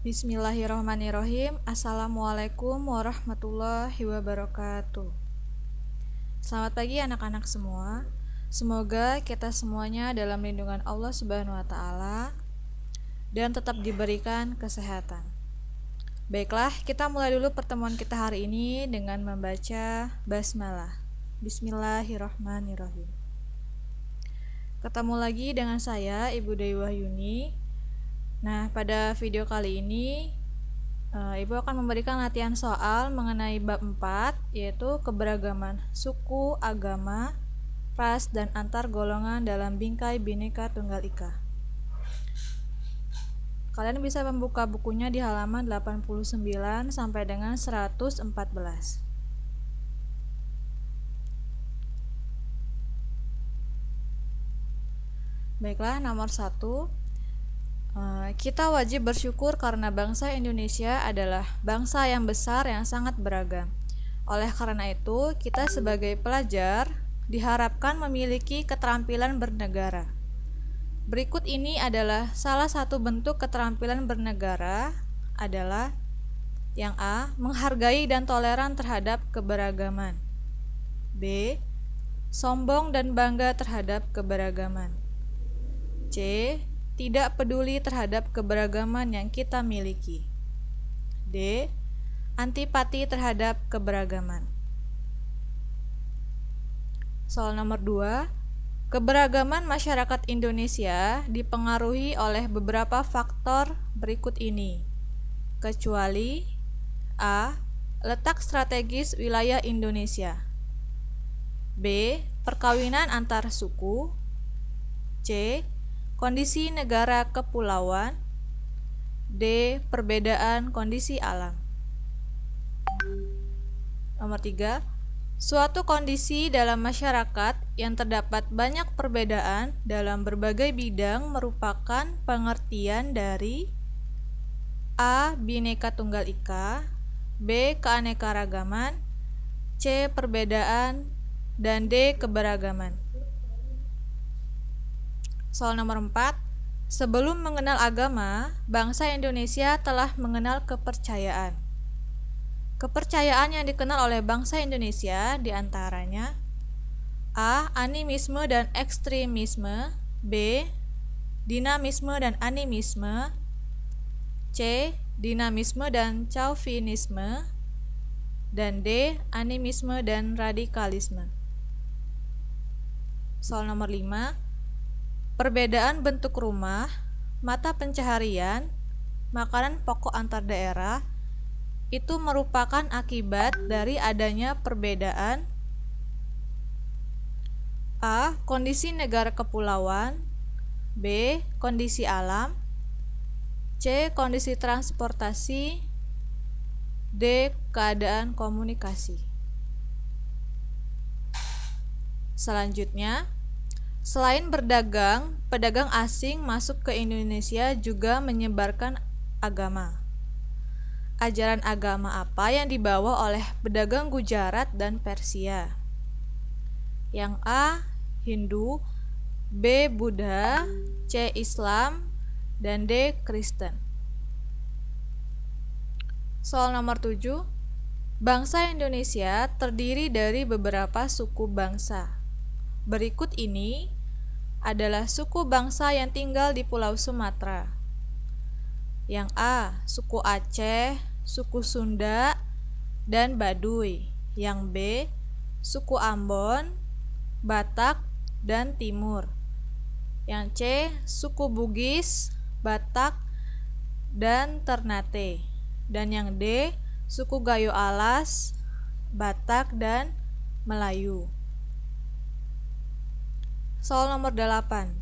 Bismillahirrahmanirrahim. Assalamualaikum warahmatullahi wabarakatuh. Selamat pagi anak-anak semua. Semoga kita semuanya dalam lindungan Allah Subhanahu wa taala dan tetap diberikan kesehatan. Baiklah, kita mulai dulu pertemuan kita hari ini dengan membaca basmalah. Bismillahirrahmanirrahim. Ketemu lagi dengan saya, Ibu Dewi Wahyuni. Nah, pada video kali ini Ibu akan memberikan latihan soal mengenai bab 4, yaitu keberagaman suku, agama, ras, dan antar golongan dalam bingkai Bhinneka Tunggal Ika. Kalian bisa membuka bukunya di halaman 89 sampai dengan 114. Baiklah, nomor 1. Kita wajib bersyukur karena bangsa Indonesia adalah bangsa yang besar yang sangat beragam. Oleh karena itu, kita sebagai pelajar diharapkan memiliki keterampilan bernegara. Berikut ini adalah salah satu bentuk keterampilan bernegara adalah yang A. Menghargai dan toleran terhadap keberagaman. B. Sombong dan bangga terhadap keberagaman. C. Tidak peduli terhadap keberagaman yang kita miliki. D. Antipati terhadap keberagaman. Soal nomor 2. Keberagaman masyarakat Indonesia dipengaruhi oleh beberapa faktor berikut ini, kecuali A. Letak strategis wilayah Indonesia. B. Perkawinan antar suku. C. Kondisi negara kepulauan. D. Perbedaan kondisi alam. Nomor 3. Suatu kondisi dalam masyarakat yang terdapat banyak perbedaan dalam berbagai bidang merupakan pengertian dari A. Bhinneka Tunggal Ika, B. Keanekaragaman, C. Perbedaan, dan D. Keberagaman. Soal nomor 4. Sebelum mengenal agama, bangsa Indonesia telah mengenal kepercayaan. Kepercayaan yang dikenal oleh bangsa Indonesia diantaranya A. Animisme dan ekstremisme, B. Dinamisme dan animisme, C. Dinamisme dan chauvinisme, dan D. Animisme dan radikalisme. Soal nomor 5. Perbedaan bentuk rumah, mata pencaharian, makanan pokok antar daerah itu merupakan akibat dari adanya perbedaan A. Kondisi negara kepulauan, B. Kondisi alam, C. Kondisi transportasi, D. Keadaan komunikasi. Selanjutnya, selain berdagang, pedagang asing masuk ke Indonesia juga menyebarkan agama. Ajaran agama apa yang dibawa oleh pedagang Gujarat dan Persia? Yang A. Hindu, B. Buddha, C. Islam, dan D. Kristen. Soal nomor 7. Bangsa Indonesia terdiri dari beberapa suku bangsa. Berikut ini adalah suku bangsa yang tinggal di Pulau Sumatera. Yang A. Suku Aceh, suku Sunda, dan Baduy. Yang B. Suku Ambon, Batak, dan Timur. Yang C. Suku Bugis, Batak, dan Ternate. Dan yang D. Suku Gayo Alas, Batak, dan Melayu. Soal nomor 8.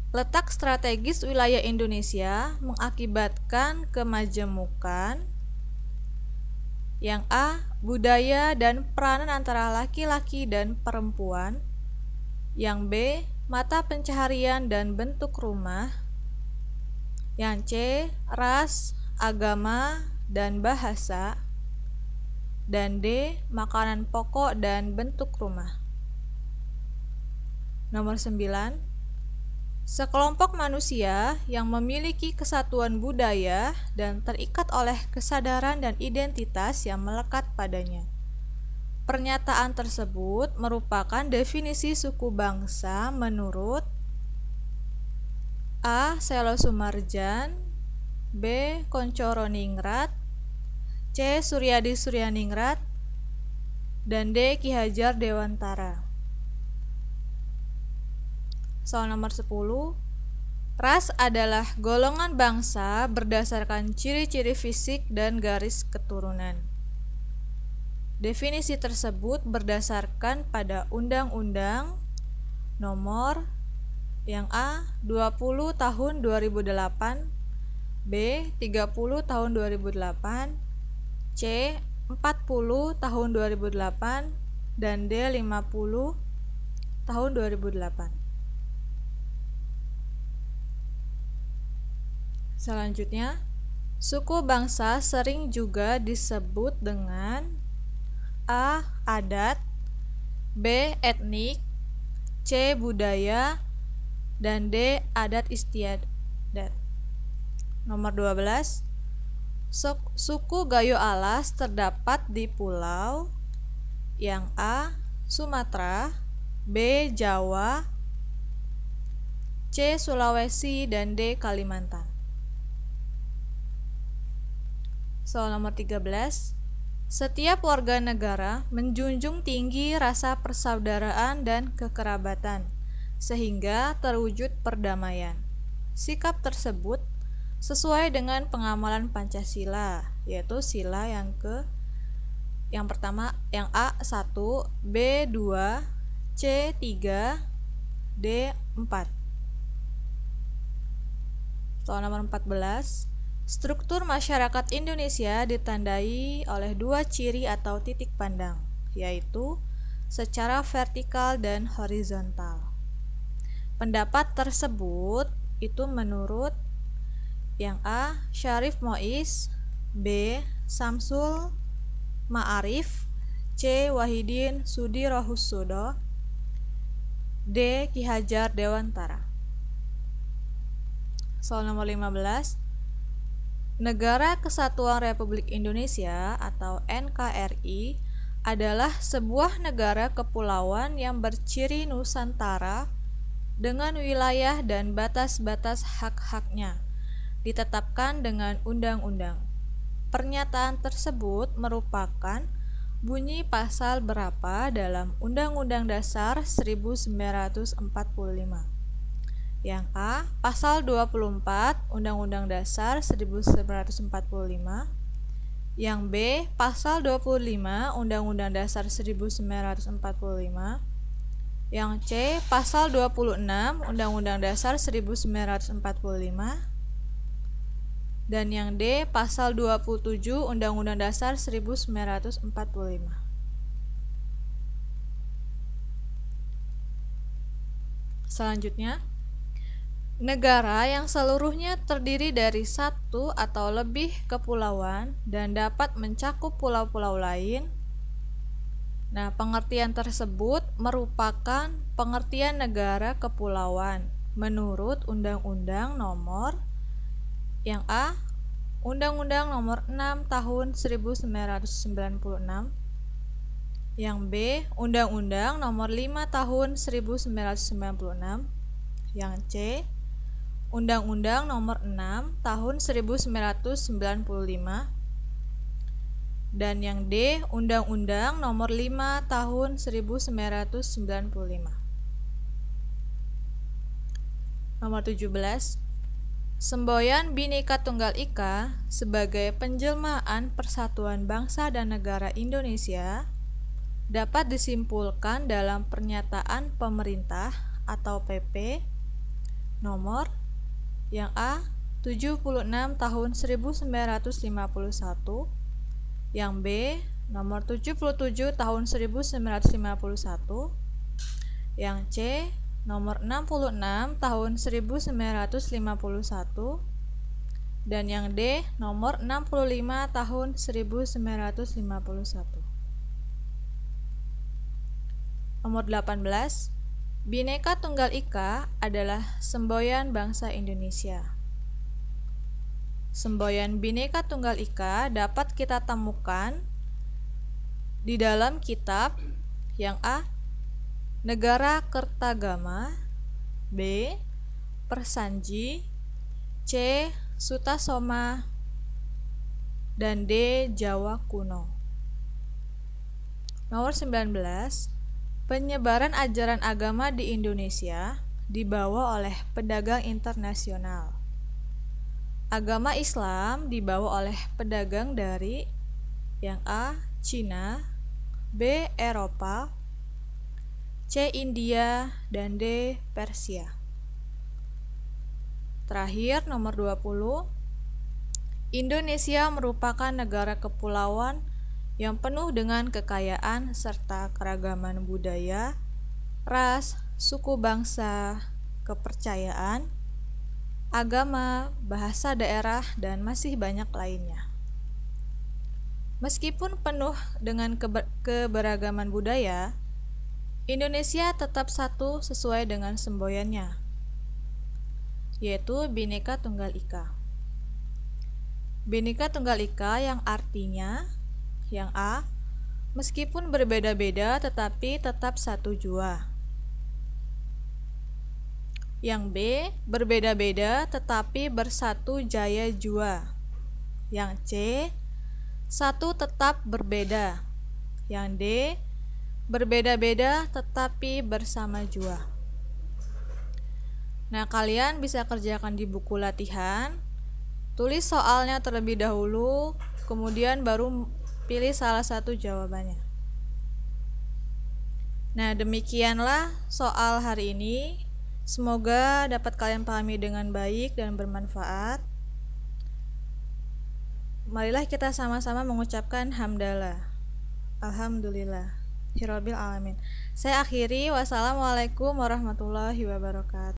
Letak strategis wilayah Indonesia mengakibatkan kemajemukan. Yang A. Budaya dan peranan antara laki-laki dan perempuan. Yang B. Mata pencaharian dan bentuk rumah. Yang C. Ras, agama, dan bahasa. Dan D. Makanan pokok dan bentuk rumah. Nomor 9. Sekelompok manusia yang memiliki kesatuan budaya dan terikat oleh kesadaran dan identitas yang melekat padanya. Pernyataan tersebut merupakan definisi suku bangsa menurut A. Selo Sumarjan, B. Koncoroningrat, C. Suryadi Suryaningrat, dan D. Ki Hajar Dewantara. Soal nomor 10. Ras adalah golongan bangsa berdasarkan ciri-ciri fisik dan garis keturunan. Definisi tersebut berdasarkan pada Undang-Undang Nomor yang A 20 tahun 2008, B 30 tahun 2008, C 40 tahun 2008, dan D 50 tahun 2008. Selanjutnya, suku bangsa sering juga disebut dengan A. Adat, B. Etnik, C. Budaya, dan D. Adat istiadat. Nomor 12. Suku Gayo Alas terdapat di pulau yang A. Sumatera, B. Jawa, C. Sulawesi, dan D. Kalimantan. Soal nomor 13. Setiap warga negara menjunjung tinggi rasa persaudaraan dan kekerabatan, sehingga terwujud perdamaian. Sikap tersebut sesuai dengan pengamalan Pancasila, yaitu sila yang pertama yang A 1, B 2, C 3, D 4. Soal nomor 14. Struktur masyarakat Indonesia ditandai oleh dua ciri atau titik pandang, yaitu secara vertikal dan horizontal. Pendapat tersebut itu menurut yang A. Syarif Mois, B. Samsul Ma'arif, C. Wahidin Sudirohusodo, D. Ki Hajar Dewantara. Soal nomor 15. Negara Kesatuan Republik Indonesia atau NKRI adalah sebuah negara kepulauan yang berciri Nusantara dengan wilayah dan batas-batas hak-haknya ditetapkan dengan undang-undang. Pernyataan tersebut merupakan bunyi pasal berapa dalam Undang-Undang Dasar 1945? Yang A. Pasal 24 Undang-Undang Dasar 1945. Yang B. Pasal 25 Undang-Undang Dasar 1945. Yang C. Pasal 26 Undang-Undang Dasar 1945. Dan yang D. Pasal 27 Undang-Undang Dasar 1945. Selanjutnya, negara yang seluruhnya terdiri dari satu atau lebih kepulauan dan dapat mencakup pulau-pulau lain. Nah, pengertian tersebut merupakan pengertian negara kepulauan menurut Undang-Undang Nomor yang A. Undang-Undang Nomor 6 Tahun 1996. Yang B. Undang-Undang Nomor 5 Tahun 1996. Yang C. Undang-Undang Nomor 6 Tahun 1995. Dan yang D. Undang-Undang Nomor 5 Tahun 1995. Nomor 17. Semboyan Bhinneka Tunggal Ika sebagai penjelmaan Persatuan Bangsa dan Negara Indonesia dapat disimpulkan dalam pernyataan pemerintah atau PP nomor yang A 76 tahun 1951, yang B nomor 77 tahun 1951, yang C nomor 66 tahun 1951, dan yang D nomor 65 tahun 1951. Nomor 18. Bhinneka Tunggal Ika adalah semboyan bangsa Indonesia. Semboyan Bhinneka Tunggal Ika dapat kita temukan di dalam kitab yang A. Negara Kertagama, B. Persanji, C. Sutasoma, dan D. Jawa Kuno. Nomor 19. Penyebaran ajaran agama di Indonesia dibawa oleh pedagang internasional. Agama Islam dibawa oleh pedagang dari yang A. Cina, B. Eropa, C. India, dan D. Persia. Terakhir, nomor 20. Indonesia merupakan negara kepulauan yang penuh dengan kekayaan serta keragaman budaya, ras, suku bangsa, kepercayaan, agama, bahasa daerah, dan masih banyak lainnya. Meskipun penuh dengan keberagaman budaya, Indonesia tetap satu sesuai dengan semboyannya, yaitu Bhinneka Tunggal Ika. Bhinneka Tunggal Ika yang artinya yang A. Meskipun berbeda-beda tetapi tetap satu jua. Yang B. Berbeda-beda tetapi bersatu jaya jua. Yang C. Satu tetap berbeda. Yang D. Berbeda-beda tetapi bersama jua. Nah, kalian bisa kerjakan di buku latihan. Tulis soalnya terlebih dahulu, kemudian baru pilih salah satu jawabannya. Nah, demikianlah soal hari ini. Semoga dapat kalian pahami dengan baik dan bermanfaat. Marilah kita sama-sama mengucapkan hamdalah. Alhamdulillah. Hirobbil alamin. Saya akhiri. Wassalamualaikum warahmatullahi wabarakatuh.